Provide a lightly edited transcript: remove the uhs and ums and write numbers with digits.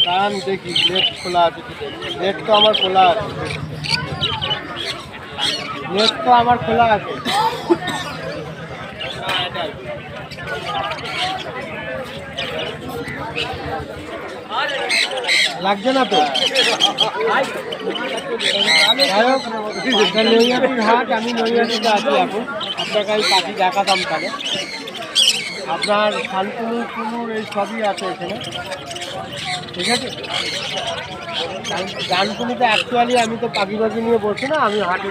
কারণ দেখি নেট খোলা আছে, নেট তো আমার খোলা আছে, নেট তো আমার খোলা আছে। লাগছে না তো? যাই হোক, নৈহাটির হাট, আমি নৈহাটিতে আছি এখন। আপনাকে আমি পাখি দেখাতাম তাহলে। আপনার শান্তনু কুনুর এই সবই আছে এখানে, ঠিক আছে। ডানকুনিতে অ্যাকচুয়ালি আমি তো পাখি নিয়ে বসি না, আমি হাটে